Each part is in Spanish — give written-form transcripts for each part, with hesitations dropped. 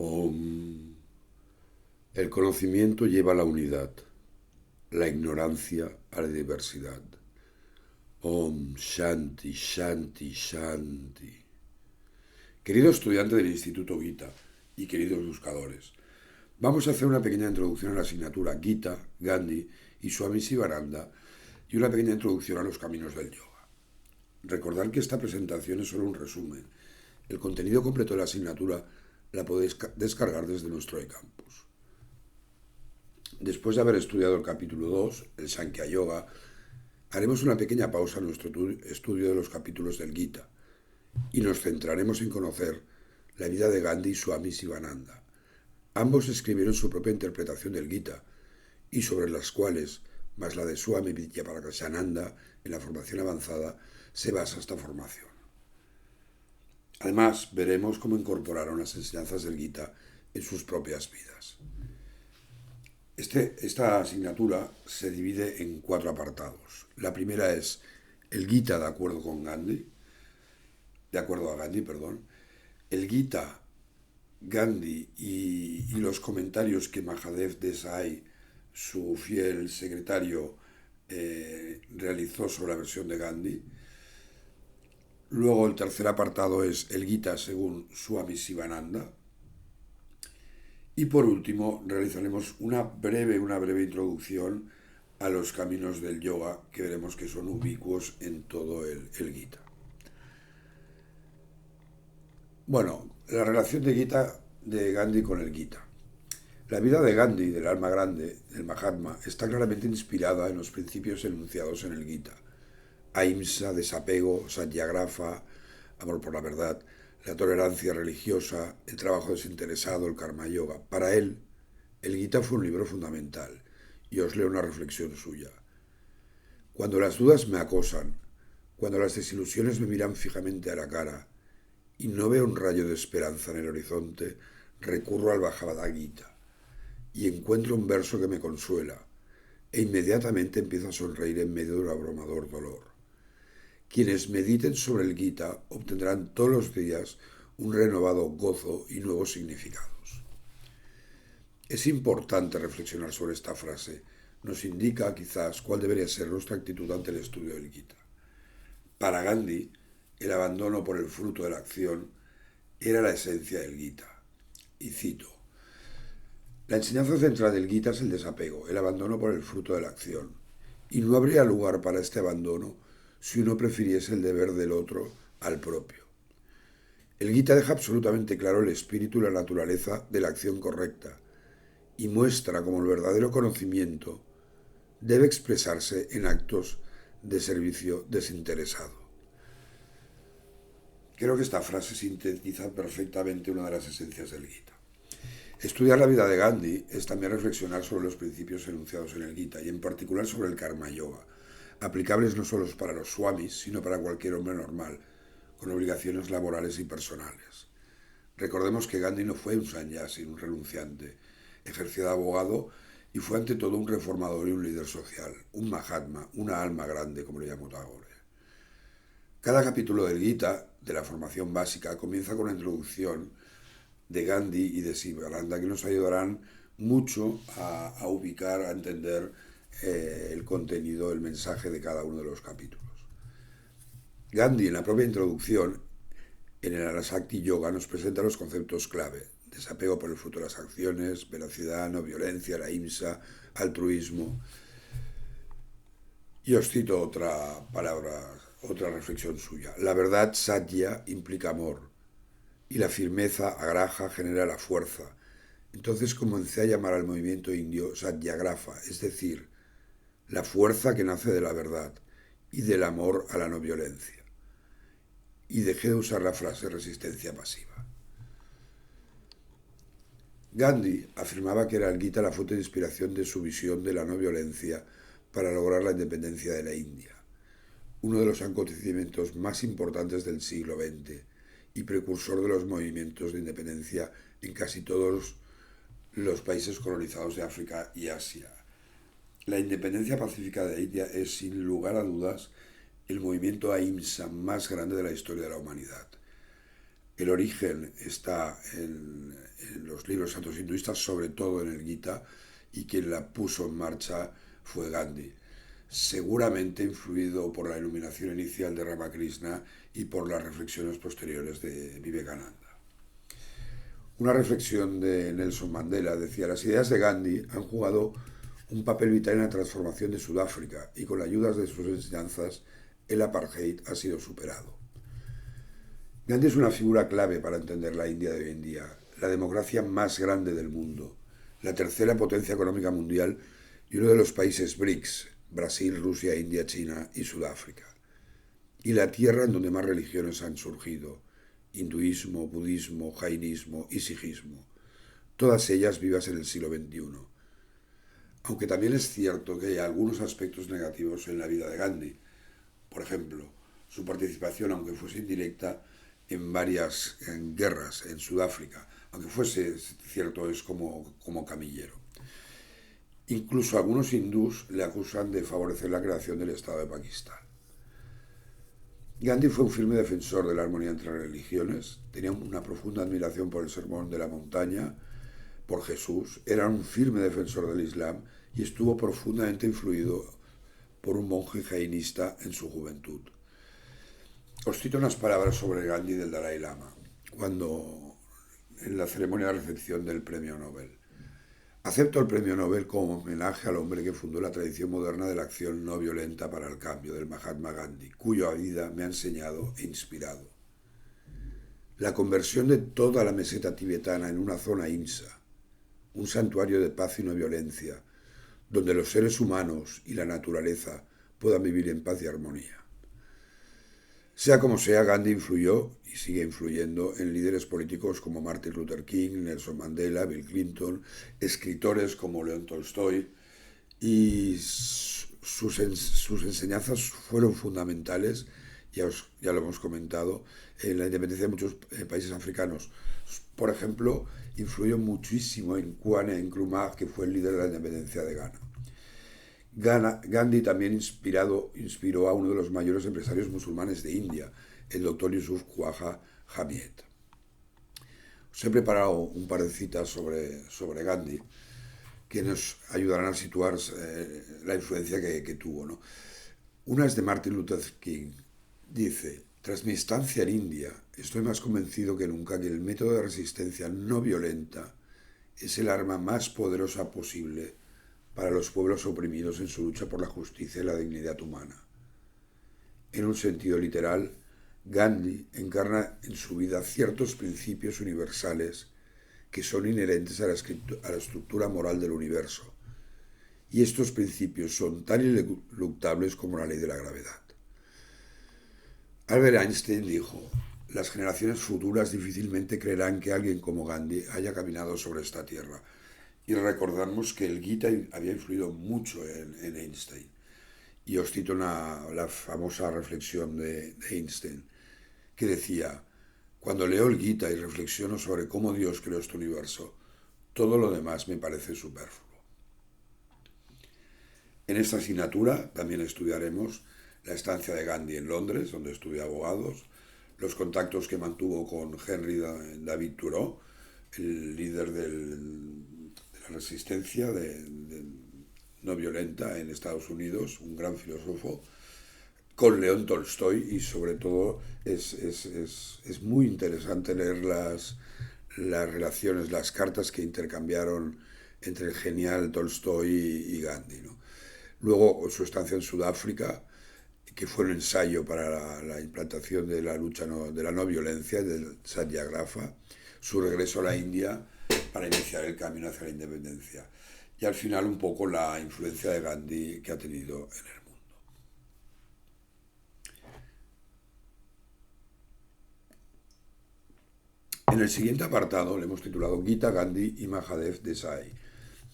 Om. El conocimiento lleva a la unidad, la ignorancia a la diversidad. Om Shanti, Shanti, Shanti. Querido estudiante del Instituto Gita y queridos buscadores, vamos a hacer una pequeña introducción a la asignatura Gita, Gandhi y Swami Sivananda y una pequeña introducción a los caminos del yoga. Recordad que esta presentación es solo un resumen. El contenido completo de la asignatura la podéis descargar desde nuestro eCampus. Después de haber estudiado el capítulo 2, el Sankhya Yoga, haremos una pequeña pausa en nuestro estudio de los capítulos del Gita y nos centraremos en conocer la vida de Gandhi y Swami Sivananda. Ambos escribieron su propia interpretación del Gita y sobre las cuales, más la de Swami Vidyaprakashananda en la formación avanzada, se basa esta formación. Además, veremos cómo incorporaron las enseñanzas del Gita en sus propias vidas. Esta asignatura se divide en 4 apartados. La primera es el Gita de acuerdo a Gandhi, el Gita, Gandhi y los comentarios que Mahadev Desai, su fiel secretario, realizó sobre la versión de Gandhi. Luego el tercer apartado es el Gita según Swami Sivananda. Y por último realizaremos una breve introducción a los caminos del yoga que veremos que son ubicuos en todo el Gita. Bueno, la relación de Gandhi con el Gita. La vida de Gandhi, del alma grande, del Mahatma, está claramente inspirada en los principios enunciados en el Gita. Ahimsa, desapego, satyagraha, amor por la verdad, la tolerancia religiosa, el trabajo desinteresado, el karma yoga. Para él, el Gita fue un libro fundamental, y os leo una reflexión suya. Cuando las dudas me acosan, cuando las desilusiones me miran fijamente a la cara, y no veo un rayo de esperanza en el horizonte, recurro al Bhagavad Gita, y encuentro un verso que me consuela, e inmediatamente empiezo a sonreír en medio del abrumador dolor. Quienes mediten sobre el Gita obtendrán todos los días un renovado gozo y nuevos significados. Es importante reflexionar sobre esta frase. Nos indica quizás cuál debería ser nuestra actitud ante el estudio del Gita. Para Gandhi, el abandono por el fruto de la acción era la esencia del Gita. Y cito: la enseñanza central del Gita es el desapego, el abandono por el fruto de la acción. Y no habría lugar para este abandono si uno prefiriese el deber del otro al propio. El Gita deja absolutamente claro el espíritu y la naturaleza de la acción correcta y muestra cómo el verdadero conocimiento debe expresarse en actos de servicio desinteresado. Creo que esta frase sintetiza perfectamente una de las esencias del Gita. Estudiar la vida de Gandhi es también reflexionar sobre los principios enunciados en el Gita y en particular sobre el karma yoga, aplicables no solo para los swamis, sino para cualquier hombre normal, con obligaciones laborales y personales. Recordemos que Gandhi no fue un sannyasi, un renunciante, ejerció de abogado y fue ante todo un reformador y un líder social, un Mahatma, una alma grande, como le llamó Tagore. Cada capítulo del Gita, de la formación básica, comienza con una introducción de Gandhi y de Sivananda que nos ayudarán mucho a ubicar, a entender el contenido, el mensaje de cada uno de los capítulos. Gandhi, en la propia introducción, en el Anasakti Yoga, nos presenta los conceptos clave: desapego por el fruto de las acciones, veracidad, no violencia, la ahimsa, altruismo. Y os cito otra reflexión suya. La verdad, satya, implica amor, y la firmeza, agraja, genera la fuerza. Entonces comencé a llamar al movimiento indio satyagraha, es decir, la fuerza que nace de la verdad y del amor a la no violencia. Y dejé de usar la frase resistencia pasiva. Gandhi afirmaba que era el Gita la fuente de inspiración de su visión de la no violencia para lograr la independencia de la India, uno de los acontecimientos más importantes del siglo XX y precursor de los movimientos de independencia en casi todos los países colonizados de África y Asia. La independencia pacífica de India es, sin lugar a dudas, el movimiento ahimsa más grande de la historia de la humanidad. El origen está en los libros santos hinduistas, sobre todo en el Gita, y quien la puso en marcha fue Gandhi, seguramente influido por la iluminación inicial de Ramakrishna y por las reflexiones posteriores de Vivekananda. Una reflexión de Nelson Mandela decía: las ideas de Gandhi han jugado un papel vital en la transformación de Sudáfrica y con la ayuda de sus enseñanzas el apartheid ha sido superado. Gandhi es una figura clave para entender la India de hoy en día, la democracia más grande del mundo, la tercera potencia económica mundial y uno de los países BRICS, Brasil, Rusia, India, China y Sudáfrica. Y la tierra en donde más religiones han surgido: hinduismo, budismo, jainismo y sijismo, todas ellas vivas en el siglo XXI. Aunque también es cierto que hay algunos aspectos negativos en la vida de Gandhi. Por ejemplo, su participación, aunque fuese indirecta, en varias guerras en Sudáfrica, aunque fuese cierto, es como camillero. Incluso algunos hindús le acusan de favorecer la creación del Estado de Pakistán. Gandhi fue un firme defensor de la armonía entre religiones, tenía una profunda admiración por el Sermón de la Montaña, por Jesús, era un firme defensor del Islam y estuvo profundamente influido por un monje jainista en su juventud. Os cito unas palabras sobre Gandhi del Dalai Lama, cuando en la ceremonia de recepción del Premio Nobel. Acepto el Premio Nobel como homenaje al hombre que fundó la tradición moderna de la acción no violenta para el cambio, del Mahatma Gandhi, cuya vida me ha enseñado e inspirado. La conversión de toda la meseta tibetana en una zona IMSA, un santuario de paz y no violencia, donde los seres humanos y la naturaleza puedan vivir en paz y armonía. Sea como sea, Gandhi influyó y sigue influyendo en líderes políticos como Martin Luther King, Nelson Mandela, Bill Clinton, escritores como León Tolstoy, y sus enseñanzas fueron fundamentales, ya lo hemos comentado, en la independencia de muchos países africanos. Por ejemplo, influyó muchísimo en Kwame Nkrumah, que fue el líder de la independencia de Ghana. Gandhi también inspiró a uno de los mayores empresarios musulmanes de India, el doctor Yusuf Khaja Hamid. Os he preparado un par de citas sobre Gandhi que nos ayudarán a situar la influencia que tuvo, ¿no? Una es de Martin Luther King. Dice: tras mi estancia en India, estoy más convencido que nunca que el método de resistencia no violenta es el arma más poderosa posible para los pueblos oprimidos en su lucha por la justicia y la dignidad humana. En un sentido literal, Gandhi encarna en su vida ciertos principios universales que son inherentes a la estructura moral del universo, y estos principios son tan ineluctables como la ley de la gravedad. Albert Einstein dijo: las generaciones futuras difícilmente creerán que alguien como Gandhi haya caminado sobre esta tierra. Y recordamos que el Gita había influido mucho en Einstein. Y os cito la famosa reflexión de Einstein, que decía: cuando leo el Gita y reflexiono sobre cómo Dios creó este universo, todo lo demás me parece superfluo. En esta asignatura también estudiaremos la estancia de Gandhi en Londres, donde estudió abogados, los contactos que mantuvo con Henry David Thoreau, el líder de la resistencia no violenta en Estados Unidos, un gran filósofo, con León Tolstoy, y sobre todo es muy interesante leer las relaciones, las cartas que intercambiaron entre el genial Tolstoy y Gandhi, ¿no? Luego su estancia en Sudáfrica, que fue un ensayo para la implantación de la lucha de la no violencia, del Satyagraha, su regreso a la India para iniciar el camino hacia la independencia, y al final un poco la influencia de Gandhi que ha tenido en el mundo. En el siguiente apartado le hemos titulado Gita, Gandhi y Mahadev Desai,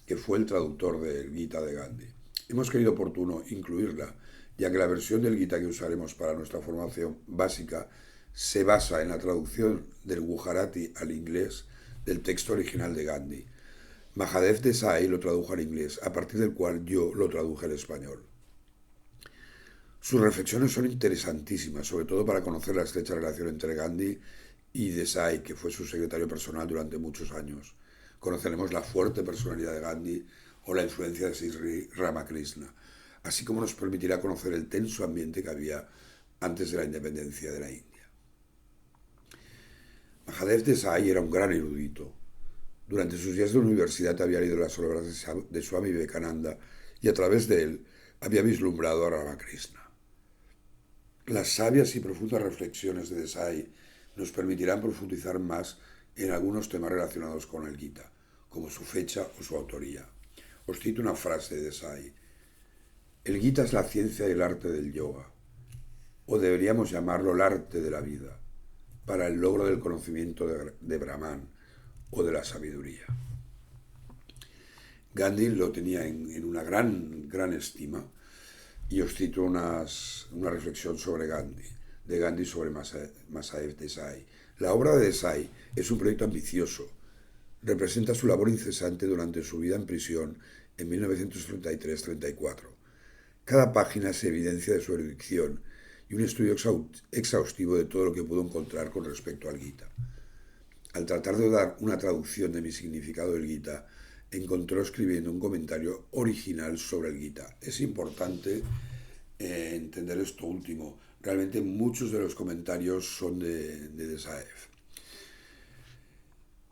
que fue el traductor del Gita de Gandhi. Hemos querido oportuno incluirla, ya que la versión del Gita que usaremos para nuestra formación básica se basa en la traducción del Gujarati al inglés del texto original de Gandhi. Mahadev Desai lo tradujo al inglés, a partir del cual yo lo traduje al español. Sus reflexiones son interesantísimas, sobre todo para conocer la estrecha relación entre Gandhi y Desai, que fue su secretario personal durante muchos años. Conoceremos la fuerte personalidad de Gandhi o la influencia de Sri Ramakrishna, así como nos permitirá conocer el tenso ambiente que había antes de la independencia de la India. Mahadev Desai era un gran erudito. Durante sus días de universidad había leído las obras de Swami Vivekananda y a través de él había vislumbrado a Ramakrishna. Las sabias y profundas reflexiones de Desai nos permitirán profundizar más en algunos temas relacionados con el Gita, como su fecha o su autoría. Os cito una frase de Desai. El Gita es la ciencia y el arte del yoga, o deberíamos llamarlo el arte de la vida, para el logro del conocimiento de Brahman o de la sabiduría. Gandhi lo tenía en una gran estima, y os cito una reflexión sobre de Gandhi sobre Mahadev Desai. La obra de Desai es un proyecto ambicioso. Representa su labor incesante durante su vida en prisión en 1933-34. Cada página es evidencia de su erudición y un estudio exhaustivo de todo lo que pudo encontrar con respecto al Gita. Al tratar de dar una traducción de mi significado del Gita, encontró escribiendo un comentario original sobre el Gita. Es importante entender esto último. Realmente muchos de los comentarios son de Desai.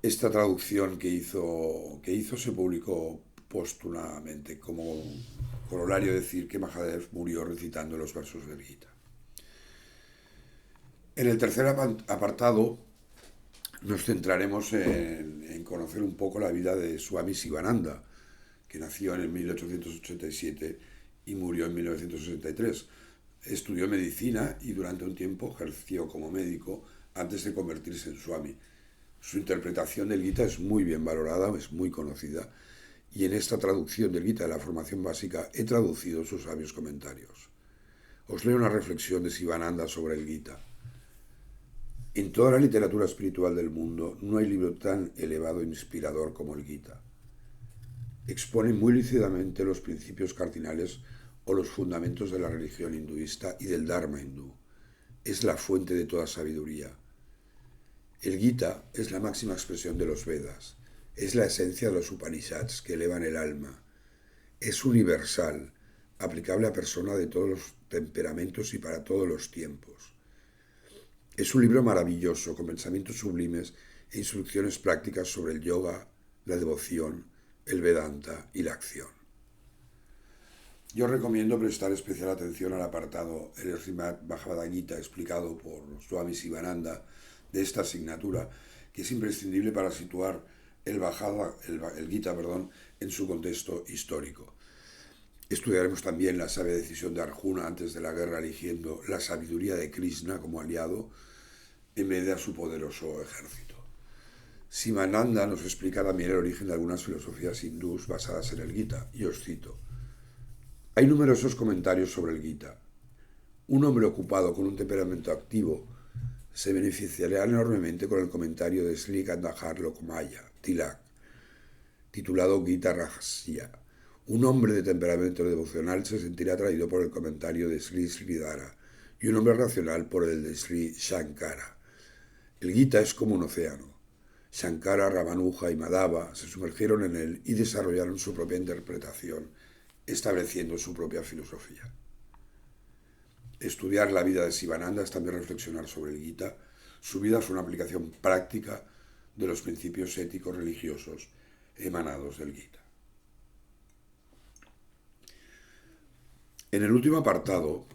Esta traducción que hizo se publicó póstumamente, como corolario decir que Mahadev murió recitando los versos del Gita. En el tercer apartado nos centraremos en conocer un poco la vida de Swami Sivananda, que nació en el 1887 y murió en 1963. Estudió medicina y durante un tiempo ejerció como médico antes de convertirse en Swami. Su interpretación del Gita es muy bien valorada, es muy conocida, y en esta traducción del Gita de la formación básica he traducido sus sabios comentarios. Os leo una reflexión de Sivananda sobre el Gita. En toda la literatura espiritual del mundo no hay libro tan elevado e inspirador como el Gita. Expone muy lúcidamente los principios cardinales o los fundamentos de la religión hinduista y del Dharma hindú. Es la fuente de toda sabiduría. El Gita es la máxima expresión de los Vedas. Es la esencia de los Upanishads que elevan el alma. Es universal, aplicable a personas de todos los temperamentos y para todos los tiempos. Es un libro maravilloso, con pensamientos sublimes e instrucciones prácticas sobre el yoga, la devoción, el Vedanta y la acción. Yo recomiendo prestar especial atención al apartado el Srimad Bhagavad Gita explicado por Swami Sivananda de esta asignatura, que es imprescindible para situar el Gita en su contexto histórico. Estudiaremos también la sabia decisión de Arjuna antes de la guerra, eligiendo la sabiduría de Krishna como aliado en vez de a su poderoso ejército. Sivananda nos explica también el origen de algunas filosofías hindús basadas en el Gita, y os cito. Hay numerosos comentarios sobre el Gita. Un hombre ocupado con un temperamento activo se beneficiará enormemente con el comentario de Sri Kandahar Lokmaya Tilak, titulado Gita Rahasya. Un hombre de temperamento devocional se sentirá atraído por el comentario de Sri Sridhara y un hombre racional por el de Sri Shankara. El Gita es como un océano. Shankara, Ramanuja y Madhava se sumergieron en él y desarrollaron su propia interpretación, estableciendo su propia filosofía. Estudiar la vida de Sivananda es también reflexionar sobre el Gita. Su vida es una aplicación práctica de los principios éticos religiosos emanados del Gita. En el último apartado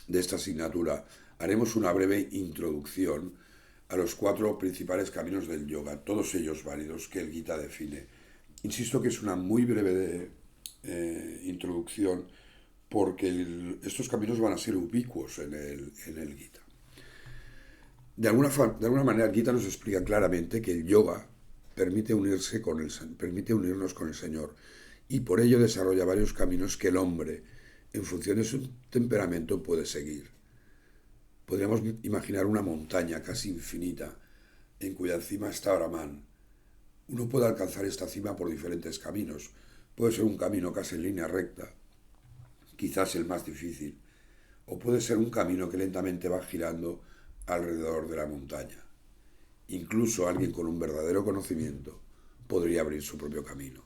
de esta asignatura haremos una breve introducción a los 4 principales caminos del yoga, todos ellos válidos, que el Gita define. Insisto que es una muy breve introducción porque estos caminos van a ser ubicuos en el Gita. De alguna manera el Gita nos explica claramente que el yoga permite unirnos con el Señor y por ello desarrolla varios caminos que el hombre, en función de su temperamento, puede seguir. Podríamos imaginar una montaña casi infinita en cuya cima está Brahman. Uno puede alcanzar esta cima por diferentes caminos. Puede ser un camino casi en línea recta, quizás el más difícil, o puede ser un camino que lentamente va girando alrededor de la montaña. Incluso alguien con un verdadero conocimiento podría abrir su propio camino.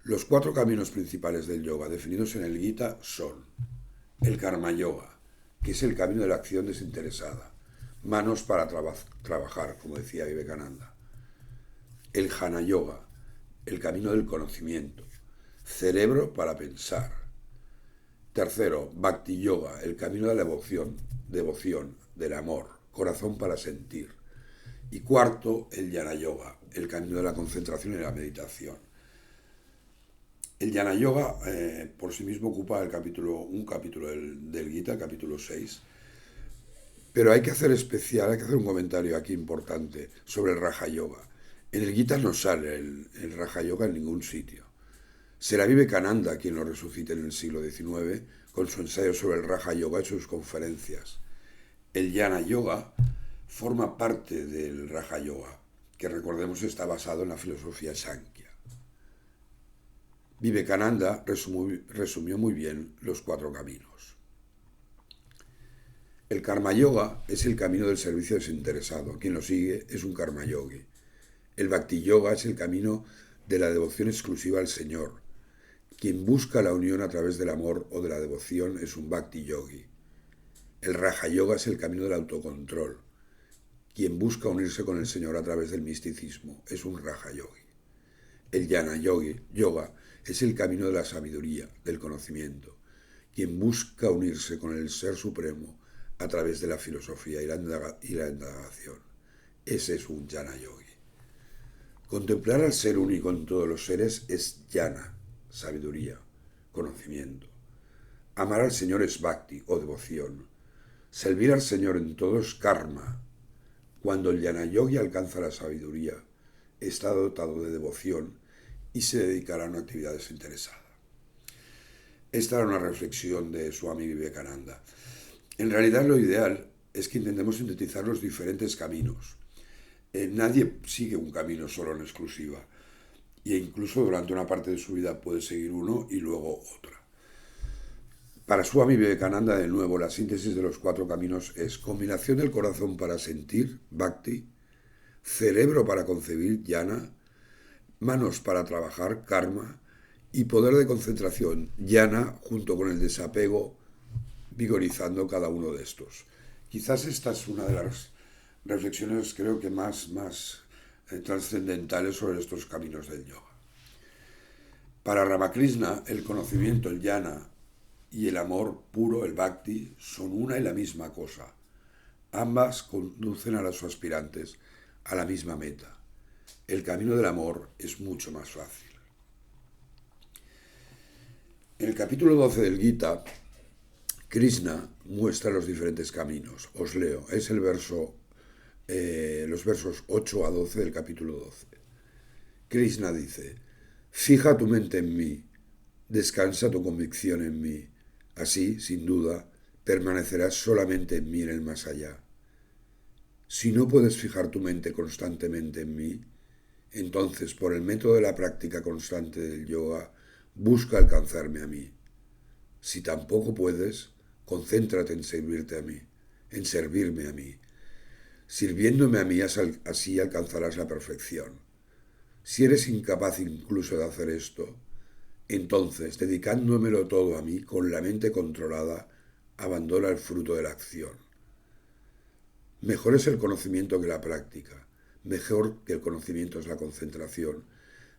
Los 4 caminos principales del yoga definidos en el Gita son el Karma Yoga, que es el camino de la acción desinteresada, manos para trabajar, como decía Vivekananda. El Jnana Yoga, el camino del conocimiento, cerebro para pensar. Tercero, Bhakti Yoga, el camino de la devoción, del amor, corazón para sentir. Y cuarto, el Jnana Yoga, el camino de la concentración y la meditación. El Jnana Yoga por sí mismo ocupa un capítulo del Gita, el capítulo 6, pero hay que hacer un comentario aquí importante sobre el Raja Yoga. En el Gita no sale el Raja Yoga en ningún sitio. Será Vivekananda quien lo resucite en el siglo XIX con su ensayo sobre el Raja Yoga y sus conferencias. El Jnana Yoga forma parte del Raja Yoga, que recordemos está basado en la filosofía Sankhya. Vivekananda resumió muy bien los 4 caminos. El Karma Yoga es el camino del servicio desinteresado. Quien lo sigue es un Karma Yogi. El Bhakti Yoga es el camino de la devoción exclusiva al Señor. Quien busca la unión a través del amor o de la devoción es un Bhakti Yogi. El Raja Yoga es el camino del autocontrol. Quien busca unirse con el Señor a través del misticismo es un Raja Yogi. El Jnana Yoga es el camino de la sabiduría, del conocimiento. Quien busca unirse con el Ser Supremo a través de la filosofía y la indagación. Ese es un Jnana Yogi. Contemplar al Ser único en todos los seres es Jnana, sabiduría, conocimiento. Amar al Señor es Bhakti o devoción. Servir al Señor en todo es Karma. Cuando el Jnana Yogi alcanza la sabiduría, está dotado de devoción y se dedicará a una actividad desinteresada. Esta era una reflexión de Swami Vivekananda. En realidad lo ideal es que intentemos sintetizar los diferentes caminos. Nadie sigue un camino solo en exclusiva, e incluso durante una parte de su vida puede seguir uno y luego otra. Para Swami Vivekananda, de nuevo, la síntesis de los 4 caminos es combinación del corazón para sentir, Bhakti, cerebro para concebir, Jnana, manos para trabajar, Karma, y poder de concentración, Jnana, junto con el desapego, vigorizando cada uno de estos. Quizás esta es una de las reflexiones, creo que más trascendentales sobre estos caminos del yoga. Para Ramakrishna, el conocimiento, el Jnana, y el amor puro, el Bhakti, son una y la misma cosa. Ambas conducen a los aspirantes a la misma meta. El camino del amor es mucho más fácil. En el capítulo 12 del Gita, Krishna muestra los diferentes caminos. Os leo, es los versos 8 a 12 del capítulo 12. Krishna dice: fija tu mente en mí, descansa tu convicción en mí. Así, sin duda, permanecerás solamente en mí en el más allá. Si no puedes fijar tu mente constantemente en mí, entonces, por el método de la práctica constante del yoga, busca alcanzarme a mí. Si tampoco puedes, concéntrate en servirte a mí, en servirme a mí. Sirviéndome a mí, así alcanzarás la perfección. Si eres incapaz incluso de hacer esto, entonces, dedicándomelo todo a mí, con la mente controlada, abandona el fruto de la acción. Mejor es el conocimiento que la práctica. Mejor que el conocimiento es la concentración.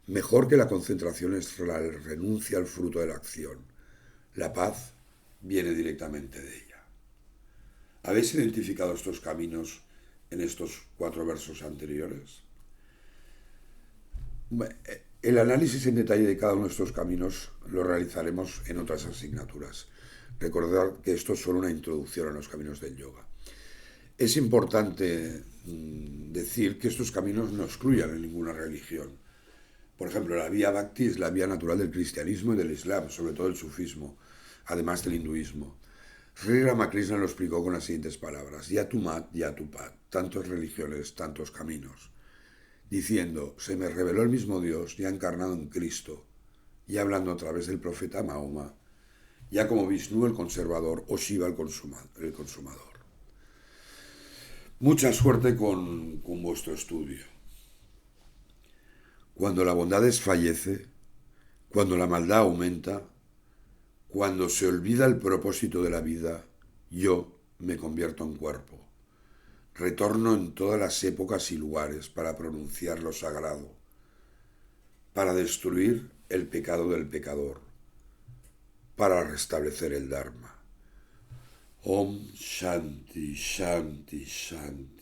Mejor que la concentración es la renuncia al fruto de la acción. La paz viene directamente de ella. ¿Habéis identificado estos caminos en estos 4 versos anteriores? El análisis en detalle de cada uno de estos caminos lo realizaremos en otras asignaturas. Recordad que esto es solo una introducción a los caminos del yoga. Es importante decir que estos caminos no excluyan en ninguna religión. Por ejemplo, la vía Bhakti es la vía natural del cristianismo y del islam, sobre todo el sufismo, además del hinduismo. Sri Ramakrishna lo explicó con las siguientes palabras: Yatu Mat, Yatu Pat, tantas religiones, tantos caminos, diciendo: se me reveló el mismo Dios ya encarnado en Cristo, ya hablando a través del profeta Mahoma, ya como Vishnu el conservador o Shiva el consumador. Mucha suerte con vuestro estudio. Cuando la bondad desfallece, cuando la maldad aumenta, cuando se olvida el propósito de la vida, yo me convierto en cuerpo. Retorno en todas las épocas y lugares para pronunciar lo sagrado, para destruir el pecado del pecador, para restablecer el Dharma. Om Shanti, Shanti, Shanti.